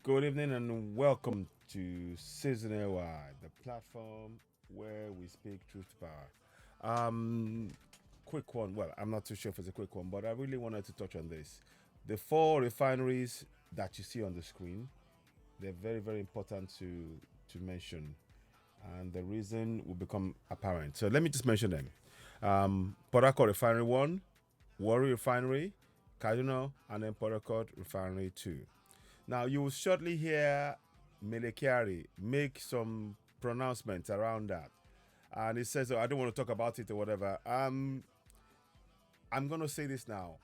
Good evening and welcome to Season AY, the platform where we speak truth to power. Quick one. Well, I'm not too sure if it's a quick one, but I really wanted to touch on this. The four refineries that you see on the screen, they're very, very important to mention, and the reason will become apparent. So let me just mention them. Port Harcourt Refinery 1, Warri Refinery, Kaduna, and then Port Harcourt Refinery 2. Now, you will shortly hear Melekari make some pronouncements around that. And he says, oh, I don't want to talk about it or whatever. I'm going to say this now.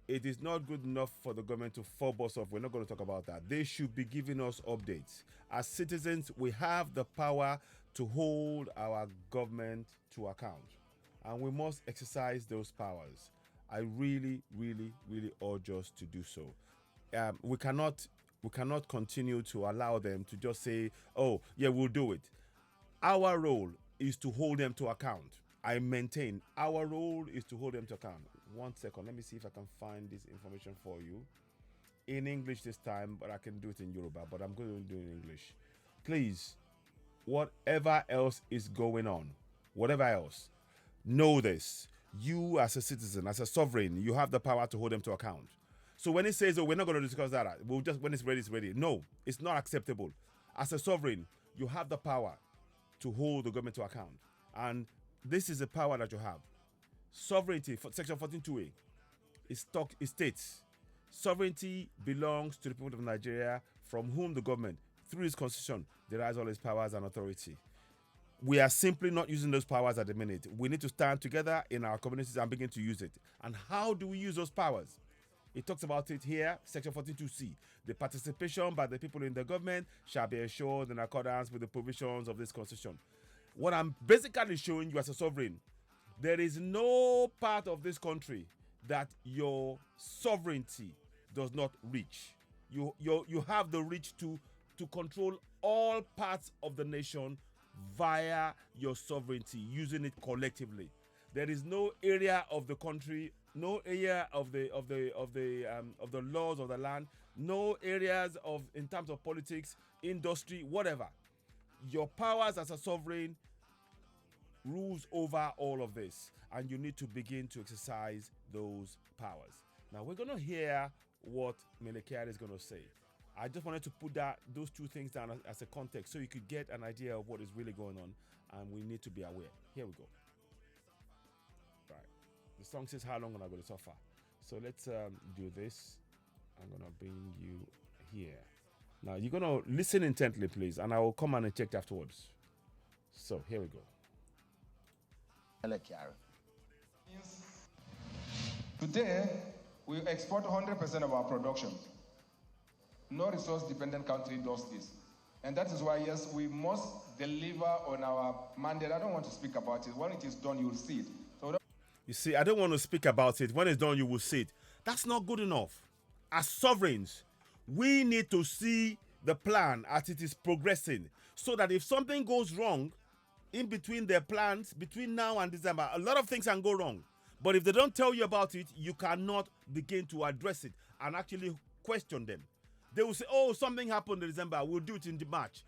It is not good enough for the government to fob us off. We're not going to talk about that. They should be giving us updates. As citizens, we have the power to hold our government to account. And we must exercise those powers. I really, really, really urge us to do so. We cannot continue to allow them to just say, oh yeah, we'll do it. Our role is to hold them to account. I maintain our role is to hold them to account. 1 second, let me see if I can find this information for you in English this time, but I can do it in Yoruba, but I'm going to do it in English. Please, whatever else is going on, whatever else, know this. You as a citizen, as a sovereign, you have the power to hold them to account. So when it says, oh, we're not going to discuss that, we'll just, when it's ready, it's ready. No, it's not acceptable. As a sovereign, you have the power to hold the government to account. And this is the power that you have. Sovereignty, section 14.2a, it states, sovereignty belongs to the people of Nigeria from whom the government, through its constitution, derives all its powers and authority. We are simply not using those powers at the minute. We need to stand together in our communities and begin to use it. And how do we use those powers? It talks about it here, section 42C. The participation by the people in the government shall be ensured in accordance with the provisions of this constitution. What I'm basically showing you as a sovereign, there is no part of this country that your sovereignty does not reach. You have the reach to control all parts of the nation via your sovereignty, using it collectively. There is no area of the country, no area of the laws of the land, no areas of in terms of politics, industry, whatever. Your powers as a sovereign rules over all of this, and you need to begin to exercise those powers. Now we're going to hear what Melekari is going to say. I just wanted to put those two things down as a context so you could get an idea of what is really going on, and we need to be aware. Here we go. Right. The song says, how long am I going to suffer? So let's do this. I'm going to bring you here. Now, you're going to listen intently, please, and I will come and check afterwards. So, here we go. Today, we export 100% of our production. No resource-dependent country does this. And that is why, yes, we must deliver on our mandate. I don't want to speak about it. When it is done, you'll see it. So you see, I don't want to speak about it. When it's done, you will see it. That's not good enough. As sovereigns, we need to see the plan as it is progressing, so that if something goes wrong in between their plans, between now and December, a lot of things can go wrong. But if they don't tell you about it, you cannot begin to address it and actually question them. They will say, oh, something happened in December, we'll do it in the March.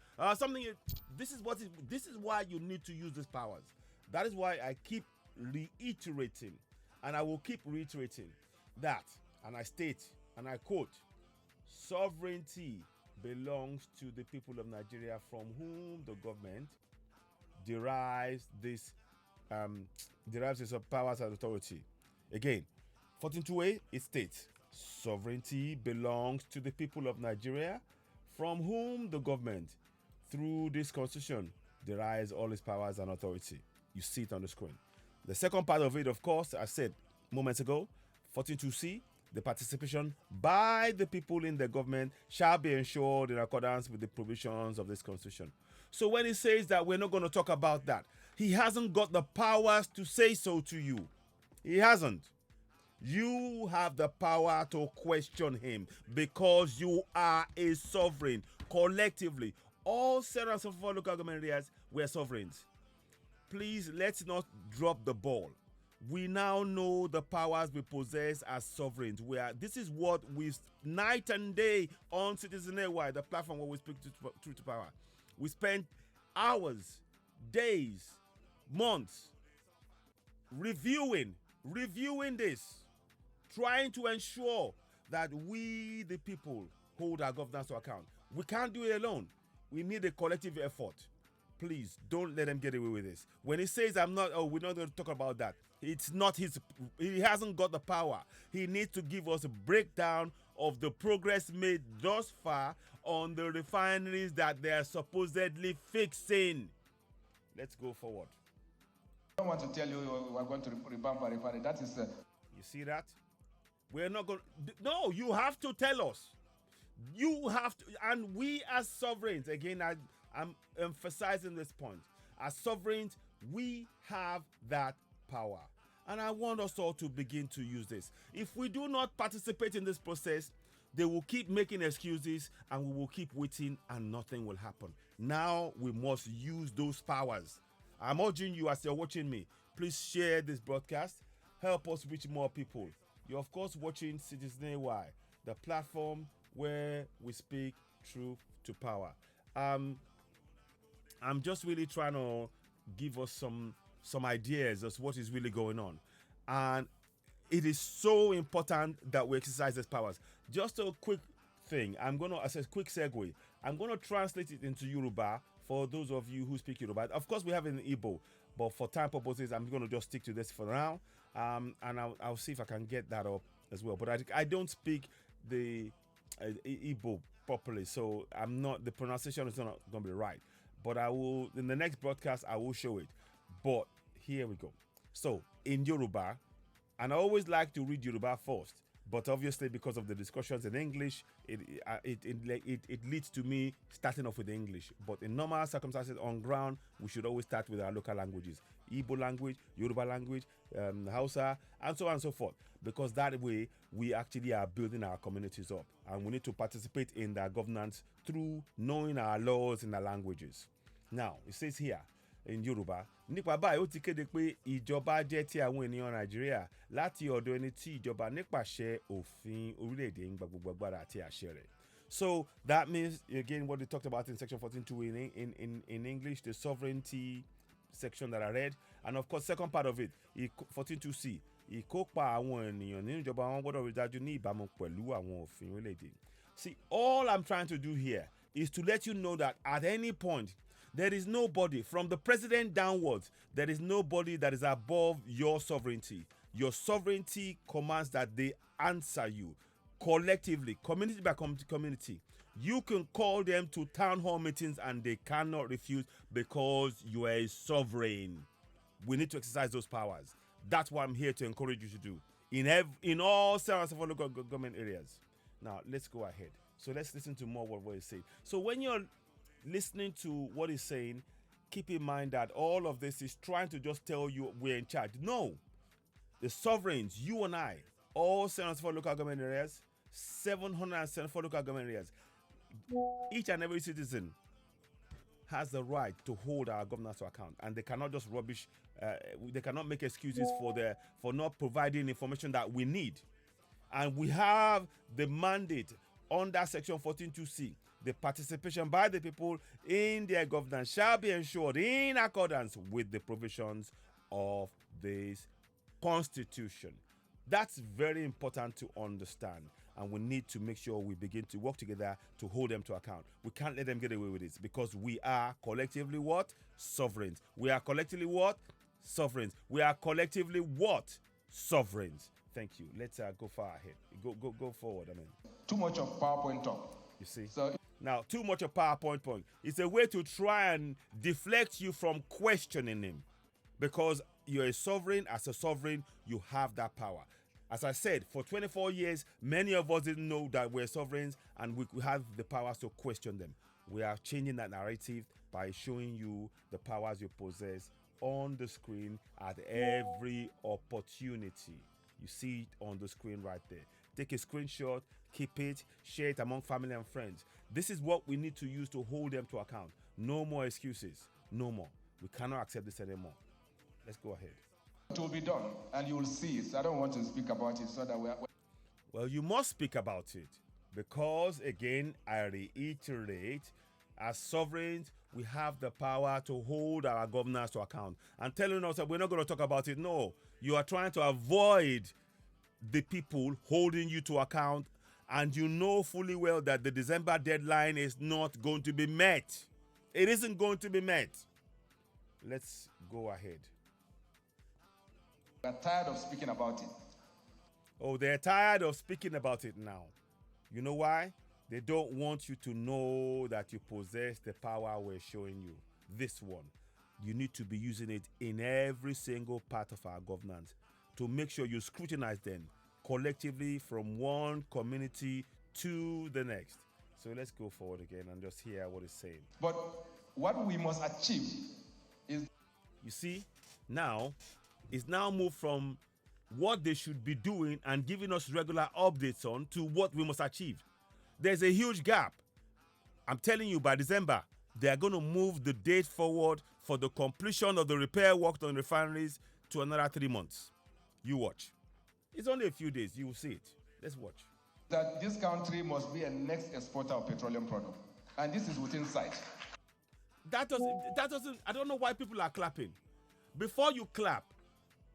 This is why you need to use these powers. That is why I keep reiterating, and I will keep reiterating that, and I state, and I quote, sovereignty belongs to the people of Nigeria from whom the government derives its powers and authority. Again, 14.2a, it states, sovereignty belongs to the people of Nigeria from whom the government, through this constitution, derives all its powers and authority. You see it on the screen. The second part of it, of course, I said moments ago, 14.2c, the participation by the people in the government shall be ensured in accordance with the provisions of this constitution. So when he says that we're not going to talk about that, he hasn't got the powers to say so to you. He hasn't. You have the power to question him because you are a sovereign. Collectively, all 704 local government areas were sovereigns. Please, let's not drop the ball. We now know the powers we possess as sovereigns. This is what we night and day on Citizen AY, the platform where we speak truth to power. We spend hours, days, months reviewing this, trying to ensure that we, the people, hold our governance to account. We can't do it alone. We need a collective effort. Please don't let them get away with this. When he says we're not going to talk about that, it's not he hasn't got the power. He needs to give us a breakdown of the progress made thus far on the refineries that they are supposedly fixing. Let's go forward. I don't want to tell you we're going to revamp our refinery. That is... You see that? We're not going to... No, you have to tell us. You have to... And we as sovereigns, again, I'm emphasizing this point. As sovereigns, we have that power. And I want us all to begin to use this. If we do not participate in this process, they will keep making excuses and we will keep waiting and nothing will happen. Now we must use those powers. I'm urging you as you're watching me, please share this broadcast. Help us reach more people. You're of course watching Citizen AY, the platform where we speak truth to power. I'm just really trying to give us some ideas as what is really going on. And it is so important that we exercise these powers. Just a quick thing. As a quick segue, I'm going to translate it into Yoruba for those of you who speak Yoruba. Of course, we have it in Igbo, but for time purposes, I'm going to just stick to this for now. And I'll see if I can get that up as well. But I don't speak the Igbo properly, so the pronunciation is not going to be right. But I will, in the next broadcast, I will show it. But here we go. So in Yoruba, and I always like to read Yoruba first, but obviously because of the discussions in English, it leads to me starting off with English. But in normal circumstances on ground, we should always start with our local languages: Igbo language, Yoruba language, Hausa, and so on and so forth. Because that way, we actually are building our communities up, and we need to participate in their governance through knowing our laws in our languages. Now, it says here in Yoruba, nípa báyìí ó ti kéde pé ìjọba jẹ́ ti àwọn ènìyàn Nàìjíríà láti ọ̀dọ̀ ẹni tí ìjọba nípasẹ̀ òfin orílẹ̀-èdè ń gba gbogbo agbára àti àṣẹ rẹ̀. So that means, again, what they talked about in section 14.2 in English, the sovereignty section that I read, and of course, second part of it, 14.2c, ìkópa àwọn ènìyàn nínú ìjọba wọn gbọ́dọ̀ rí dájú ní ìbámu pẹ̀lú àwọn òfin orílẹ̀-èdè. See, all I'm trying to do here is to let you know that at any point, there is nobody, from the president downwards, there is nobody that is above your sovereignty. Your sovereignty commands that they answer you collectively, community by community. You can call them to town hall meetings and they cannot refuse because you are a sovereign. We need to exercise those powers. That's what I'm here to encourage you to do in all several local government areas. Now, let's go ahead. So let's listen to more what he's saying. So when you're listening to what he's saying, keep in mind that all of this is trying to just tell you we're in charge. No. The sovereigns, you and I, all 704 local government areas, 774 local government areas, each and every citizen has the right to hold our governance to account, and they cannot just rubbish, they cannot make excuses for not providing information that we need. And we have the mandate under section 14.2c. The participation by the people in their governance shall be ensured in accordance with the provisions of this constitution. That's very important to understand, and we need to make sure we begin to work together to hold them to account. We can't let them get away with this because we are collectively what? Sovereigns. We are collectively what? Sovereigns. We are collectively what? Sovereigns. Thank you. Let's go far ahead. Go forward. I mean, too much of PowerPoint talk. You see? So now, too much of PowerPoint point. It's a way to try and deflect you from questioning him. Because you're a sovereign, as a sovereign, you have that power. As I said, for 24 years, many of us didn't know that we're sovereigns and we have the powers to question them. We are changing that narrative by showing you the powers you possess on the screen at every opportunity. You see it on the screen right there. Take a screenshot, keep it, share it among family and friends. This is what we need to use to hold them to account. No more excuses. No more. We cannot accept this anymore. Let's go ahead. It will be done, and you will see it. I don't want to speak about it so that we are. Well, you must speak about it because, again, I reiterate, as sovereigns, we have the power to hold our governors to account. And telling us that we're not going to talk about it, no. You are trying to avoid the people holding you to account, and you know fully well that the December deadline is not going to be met. It isn't going to be met. Let's go ahead. We're tired of speaking about it. Oh, they're tired of speaking about it now. You know why? They don't want you to know that you possess the power we're showing you. This one. You need to be using it in every single part of our governance to make sure you scrutinize them collectively from one community to the next. So let's go forward again and just hear what it's saying. But what we must achieve is... You see, now, it's now moved from what they should be doing and giving us regular updates on to what we must achieve. There's a huge gap. I'm telling you, by December, they are going to move the date forward for the completion of the repair work on refineries to another 3 months. You watch. It's only a few days. You will see it. Let's watch. That this country must be a next exporter of petroleum products. And this is within sight. That doesn't, I don't know why people are clapping. Before you clap,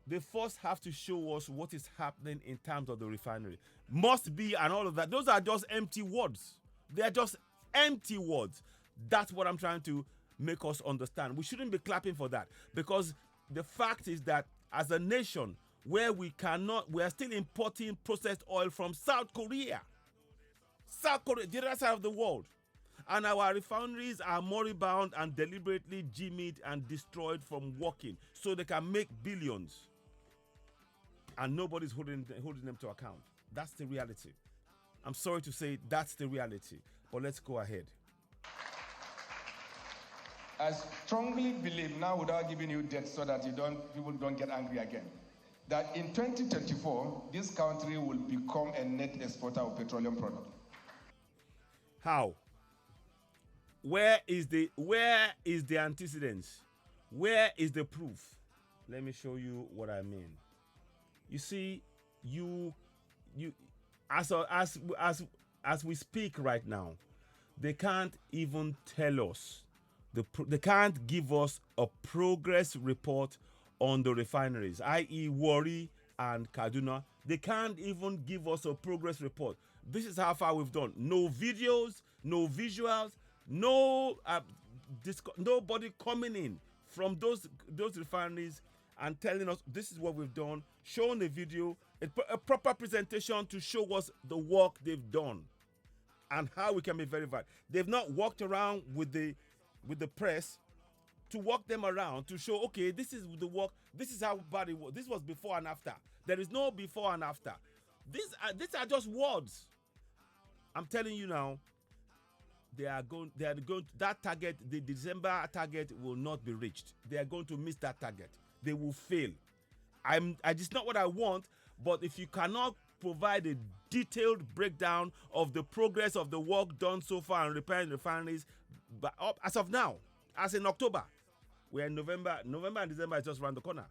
they first have to show us what is happening in terms of the refinery. Must be and all of that. Those are just empty words. They are just empty words. That's what I'm trying to make us understand. We shouldn't be clapping for that because the fact is that as a nation where we are still importing processed oil from South Korea. South Korea, the other side of the world. And our refineries are moribund and deliberately jimmied and destroyed from working so they can make billions. And nobody's holding them to account. That's the reality. I'm sorry to say that's the reality. But let's go ahead. I strongly believe now, without giving you dates so that people don't get angry again, that in 2024, this country will become a net exporter of petroleum products. How? Where is the antecedents? Where is the proof? Let me show you what I mean. You see, as we speak right now, they can't even tell us. They can't give us a progress report on the refineries, i.e. Warri and Kaduna. They can't even give us a progress report. This is how far we've done. No videos, no visuals, nobody coming in from those refineries and telling us this is what we've done, showing a video, a proper presentation to show us the work they've done and how we can be verified. They've not walked around with the press to walk them around to show, okay, this is the work, this is how bad it was. This was before and after. There is no before and after. These are just words. I'm telling you now, that target, the December target will not be reached. They are going to miss that target. They will fail. It's not what I want, but if you cannot provide a detailed breakdown of the progress of the work done so far and repairing refineries, but as of now, as in October, we're in November and December is just around the corner.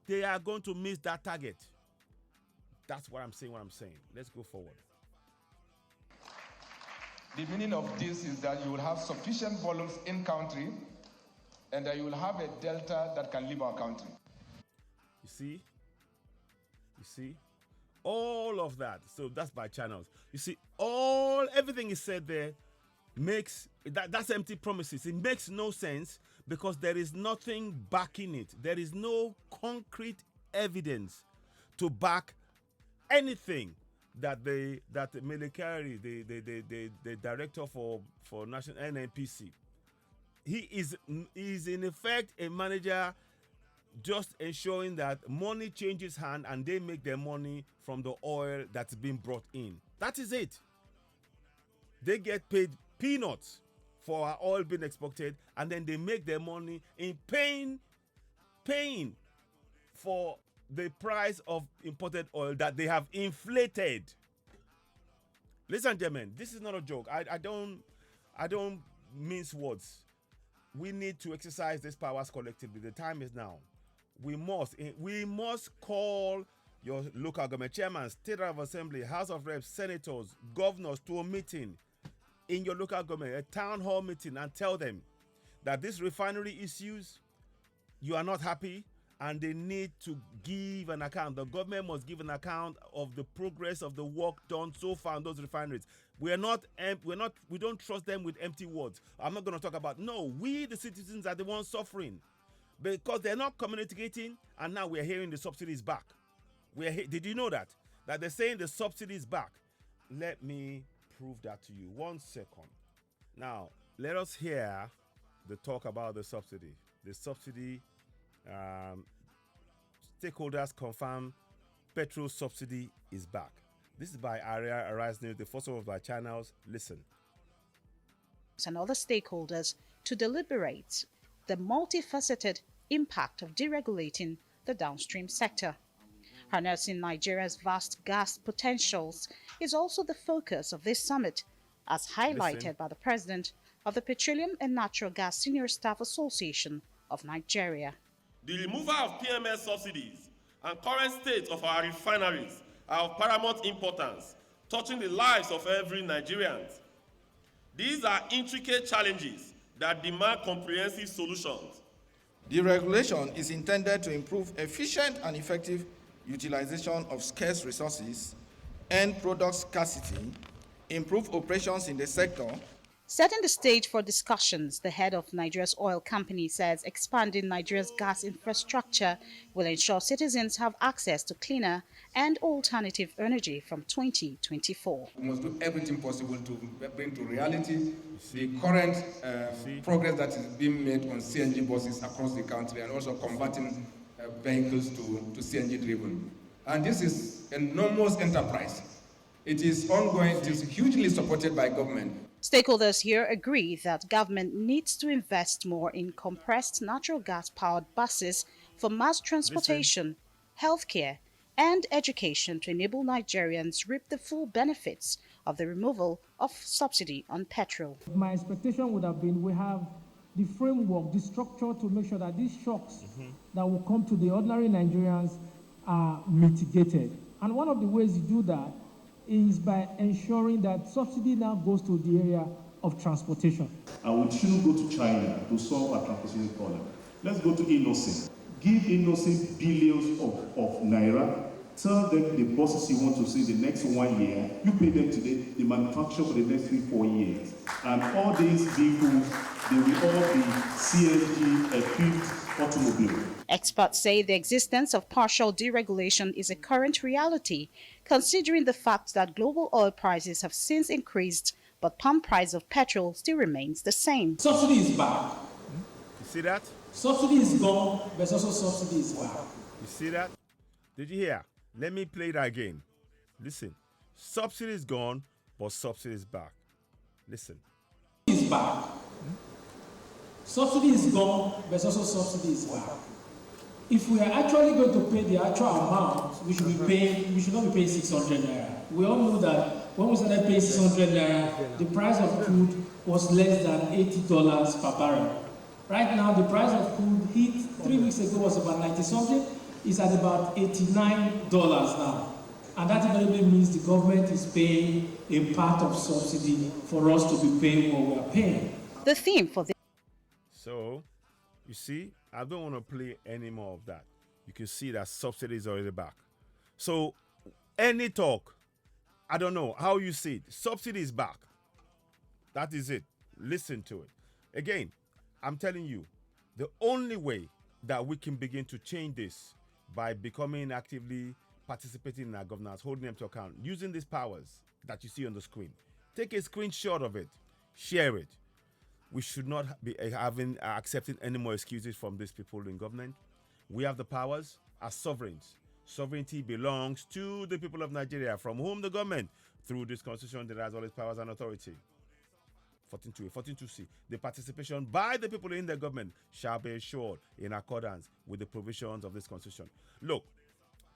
They are going to miss that target. That's what I'm saying. Let's go forward. The meaning of this is that you will have sufficient volumes in country and that you will have a delta that can leave our country. You see? All of that. So that's by channels. You see, everything is said there that's empty promises. It makes no sense because there is nothing backing it. There is no concrete evidence to back anything that Melekari, the director for National NNPC, he is in effect a manager just ensuring that money changes hand and they make their money from the oil that's been brought in. That is it. They get paid peanuts for our oil being exported, and then they make their money in paying for the price of imported oil that they have inflated. Ladies and gentlemen, this is not a joke. I don't mince words. We need to exercise these powers collectively. The time is now. We must call your local government chairman, state of assembly, house of reps, senators, governors to a meeting in your local government, a town hall meeting, and tell them that this refinery issues, you are not happy, and they need to give an account. The government must give an account of the progress of the work done so far on those refineries. We don't trust them with empty words. I'm not going to talk about, no, we the citizens are the ones suffering because they're not communicating, and now we're hearing the subsidy is back. Did you know that they're saying the subsidy is back? Let me prove that to you. 1 second. Now let us hear the talk about the subsidy. The subsidy, stakeholders confirm petrol subsidy is back. This is by Aria Arise News, the first of our channels. Listen. And other stakeholders to deliberate the multifaceted impact of deregulating the downstream sector. Harnessing Nigeria's vast gas potentials is also the focus of this summit, as highlighted by the president of the Petroleum and Natural Gas Senior Staff Association of Nigeria. The removal of PMS subsidies and current state of our refineries are of paramount importance, touching the lives of every Nigerian. These are intricate challenges that demand comprehensive solutions. Deregulation is intended to improve efficient and effective utilization of scarce resources, end product scarcity, improve operations in the sector. Setting the stage for discussions, the head of Nigeria's oil company says expanding Nigeria's gas infrastructure will ensure citizens have access to cleaner and alternative energy from 2024. We must do everything possible to bring to reality the current progress that is being made on CNG buses across the country, and also converting vehicles to CNG driven. And this is an enormous enterprise. It is ongoing, it is hugely supported by government. Stakeholders here agree that government needs to invest more in compressed natural gas-powered buses for mass transportation, healthcare, and education to enable Nigerians reap the full benefits of the removal of subsidy on petrol. My expectation would have been we have the framework, the structure to make sure that these shocks that will come to the ordinary Nigerians are mitigated. And one of the ways you do that is by ensuring that subsidy now goes to the area of transportation. And we shouldn't go to China to solve our transportation problem. Let's go to Innocent. Give Innocent billions of naira. Tell them the buses you want to see the next 1 year. You pay them today, they manufacture for the next 3-4 years. And all these vehicles, they will all be CNG equipped automobiles. Experts say the existence of partial deregulation is a current reality, considering the fact that global oil prices have since increased, but pump price of petrol still remains the same. Subsidy is back. You see that? Subsidy is gone, but also subsidy is back. You see that? Did you hear? Let me play that again. Listen. Subsidy is gone, but subsidy is back. Listen. Subsidy is back. Subsidy is gone, but also subsidy is back. If we are actually going to pay the actual amount, we should not be paying 600 naira. We all know that when we started paying 600 naira, the price of crude was less than $80 per barrel. Right now, the price of crude hit 3 weeks ago was about 90 something. It's at about $89 now. And that inevitably means the government is paying a part of subsidy for us to be paying what we are paying. The theme for this. So, you see, I don't want to play any more of that. You can see that subsidy is already back. So, any talk, I don't know how you see it. Subsidy is back. That is it. Listen to it. Again, I'm telling you, the only way that we can begin to change this by becoming actively participating in our governance, holding them to account, using these powers that you see on the screen. Take a screenshot of it, share it. We should not be accepting any more excuses from these people in government. We have the powers as sovereigns. Sovereignty belongs to the people of Nigeria, from whom the government, through this constitution, derives all its powers and authority. 14.2a, 14.2c. The participation by the people in the government shall be assured in accordance with the provisions of this constitution. Look,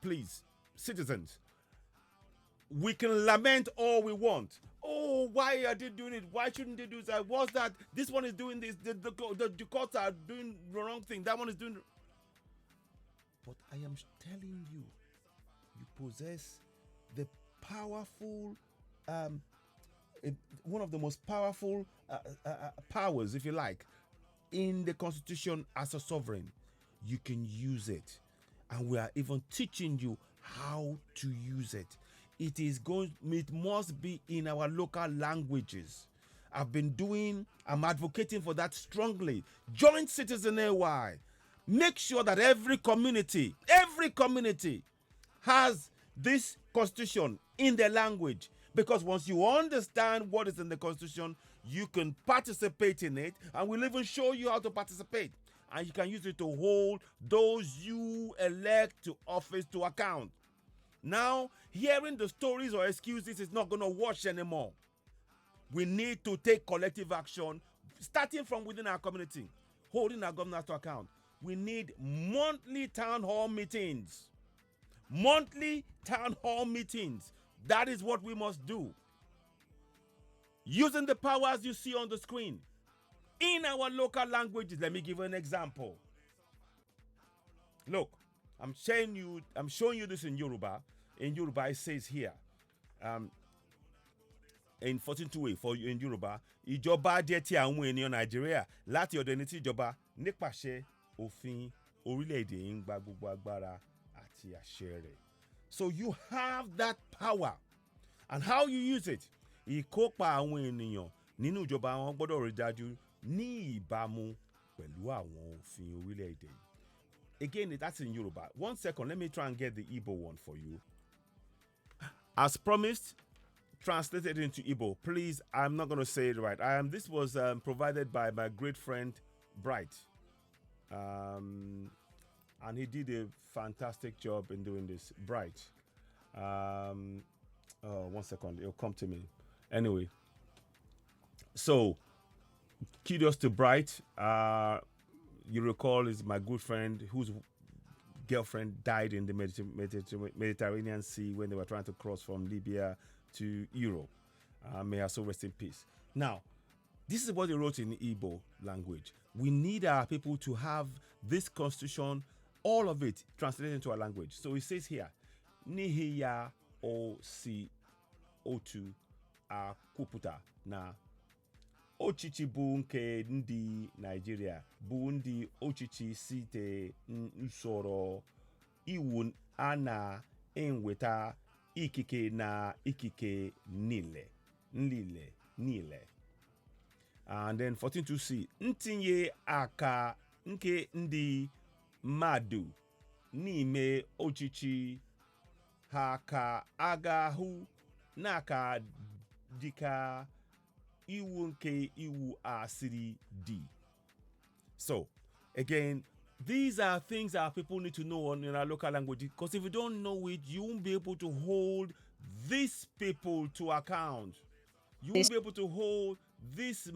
please, citizens, we can lament all we want. Oh, why are they doing it? Why shouldn't they do that? What's that? This one is doing this. The courts are doing the wrong thing. That one is doing. But I am telling you, you possess the powerful, one of the most powerful powers, if you like, in the Constitution as a sovereign. You can use it. And we are even teaching you how to use it. It must be in our local languages. I'm advocating for that strongly. Join Citizen AY. Make sure that every community has this constitution in their language. Because once you understand what is in the constitution, you can participate in it, and we'll even show you how to participate. And you can use it to hold those you elect to office to account. Now, hearing the stories or excuses is not going to wash anymore. We need to take collective action, starting from within our community, holding our governors to account. We need monthly town hall meetings. Monthly town hall meetings. That is what we must do. Using the powers you see on the screen in our local languages. Let me give you an example. Look, I'm showing you this in Yoruba. In Yoruba, it says here, in 1428 in Yoruba, ìjọba jẹ́ ti àwọn ènìyàn Nàìjíríà láti ọ̀dọ̀ ẹni tí ìjọba nípasẹ̀ òfin orílẹ̀-èdè ń gba gbogbo agbára àti àṣẹ rẹ̀. So you have that power, and how you use it. Ìkópa àwọn ènìyàn nínú ìjọba wọn gbọ́dọ̀ rí dájú ní ìbámu pẹ̀lú àwọn òfin orílẹ̀-èdè. Again, that's in Yoruba. 1 second, let me try and get the Igbo one for you. As promised, translated into Igbo. Please, I'm not going to say it right. This was provided by my great friend, Bright. And he did a fantastic job in doing this. Bright. 1 second, it'll come to me. Anyway. So, kudos to Bright. You recall, is my good friend whose girlfriend died in the Mediterranean Sea when they were trying to cross from Libya to Europe. May her soul rest in peace. Now, this is what he wrote in Igbo language. We need our people to have this constitution, all of it, translated into our language. So he says here, Nihiya o si otu akuputa na Ochichi bụ nke ndị Nigeria bụ ndị ochichi site n'usoro iwu a na-enweta ikike na ikike niile. And then 14.2c, ntinye aka nke ndị mmadụ n'ime ochichi ha ka agahụ n'aka dịka iwu nke iwu asiri D. So, again, these are things our people need to know in our local language, because if you don't know it, you won't be able to hold these people to account. You won't be able to hold these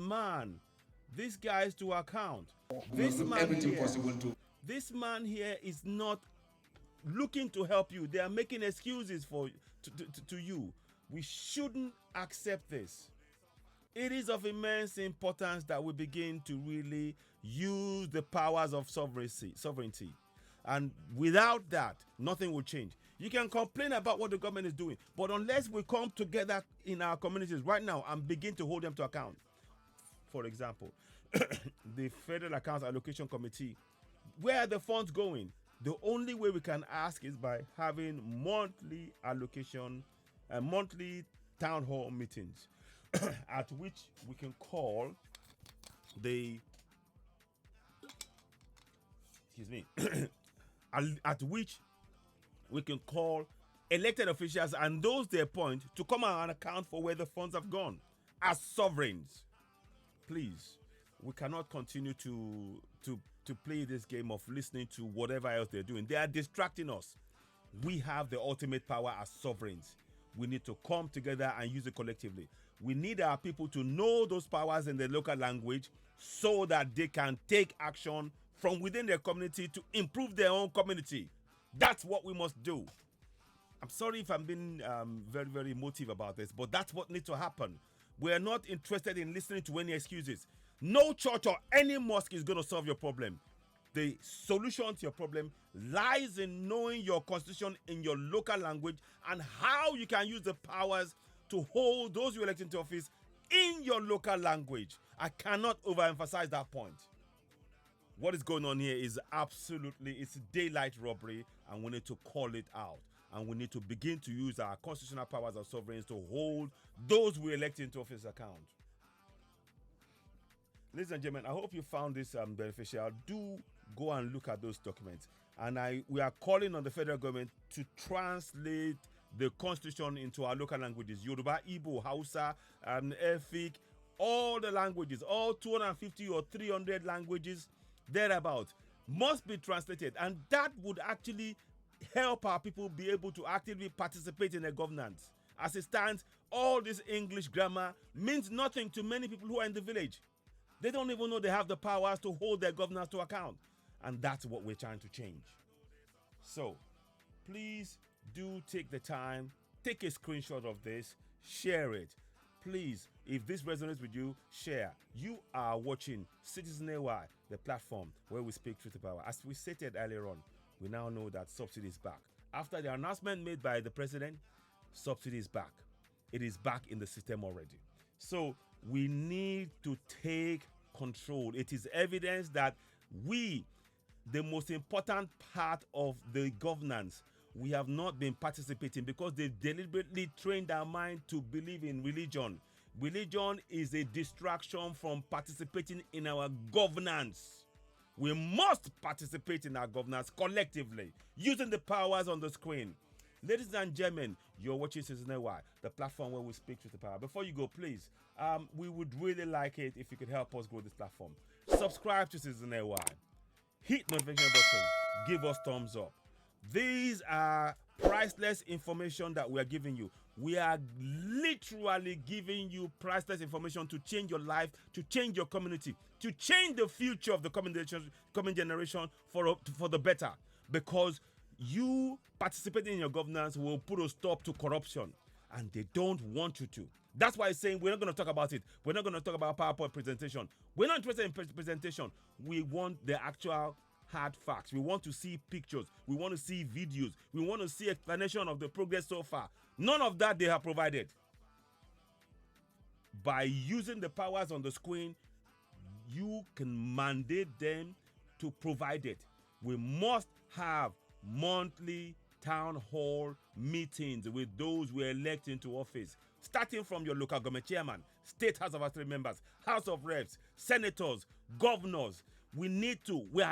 guys to account. This man here is not looking to help you. They are making excuses to you. We shouldn't accept this. It is of immense importance that we begin to really use the powers of sovereignty. And without that, nothing will change. You can complain about what the government is doing, but unless we come together in our communities right now and begin to hold them to account. For example, the Federal Accounts Allocation Committee, where are the funds going? The only way we can ask is by having monthly allocation and monthly town hall meetings at which we can call at which we can call elected officials and those they appoint to come and account for where the funds have gone as sovereigns. Please, we cannot continue to play this game of listening to whatever else they're doing. They are distracting us. We have the ultimate power as sovereigns. We need to come together and use it collectively. We need our people to know those powers in their local language so that they can take action from within their community to improve their own community. That's what we must do. I'm sorry if I'm being very, very emotive about this, but that's what needs to happen. We are not interested in listening to any excuses. No church or any mosque is going to solve your problem. The solution to your problem lies in knowing your constitution in your local language and how you can use the powers to hold those you elect into office in your local language. I cannot overemphasize that point. What is going on here is it's daylight robbery, and we need to call it out. And we need to begin to use our constitutional powers as sovereigns to hold those we elect into office account. Ladies and gentlemen, I hope you found this beneficial. Do go and look at those documents. And we are calling on the federal government to translate the constitution into our local languages: Yoruba, Igbo, Hausa, Efik, all the languages, all 250 or 300 languages thereabout must be translated, and that would actually help our people be able to actively participate in the governance. As it stands, all this English grammar means nothing to many people who are in the village. They don't even know they have the powers to hold their governors to account, and that's what we're trying to change. So please do take the time, take a screenshot of this, share it. Please, if this resonates with you, share. You are watching Citizen AY, the platform where we speak truth to power. As we stated earlier on, we now know that subsidy is back. After the announcement made by the president, subsidy is back. It is back in the system already. So we need to take control. It is evidence that we, the most important part of the governance, we have not been participating because they've deliberately trained our mind to believe in religion. Religion is a distraction from participating in our governance. We must participate in our governance collectively, using the powers on the screen. Ladies and gentlemen, you're watching Citizen AY, the platform where we speak truth to power. Before you go, please, we would really like it if you could help us grow this platform. Subscribe to Citizen AY. Hit notification button. Give us thumbs up. These are priceless information that we are giving you. We are literally giving you priceless information to change your life, to change your community, to change the future of the coming generation for the better. Because you participating in your governance will put a stop to corruption, and they don't want you to. That's why I'm saying we're not going to talk about it. We're not going to talk about PowerPoint presentation. We're not interested in presentation. We want the actual hard facts. We want to see pictures. We want to see videos. We want to see explanation of the progress so far. None of that they have provided. By using the powers on the screen, you can mandate them to provide it. We must have monthly town hall meetings with those we elect into office, starting from your local government chairman, state house of assembly members, house of reps, senators, governors. We need to, we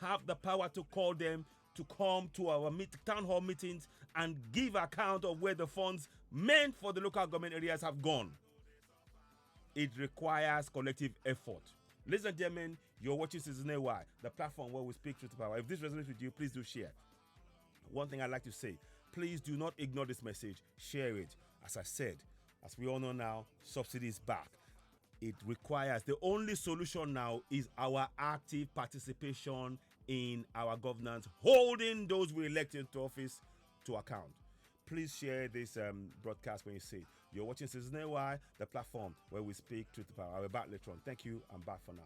have the power to call them to come to our town hall meetings and give account of where the funds meant for the local government areas have gone. It requires collective effort. Ladies and gentlemen, you're watching Citizen AY, the platform where we speak truth to power. If this resonates with you, please do share. One thing I'd like to say, please do not ignore this message. Share it. As I said, as we all know now, subsidy is back. It requires, the only solution now is our active participation in our governance, holding those we elect into office to account. Please share this broadcast when you see it. You're watching Citizen AY, the platform where we speak truth to power. I'll be back later on. Thank you. I'm back for now.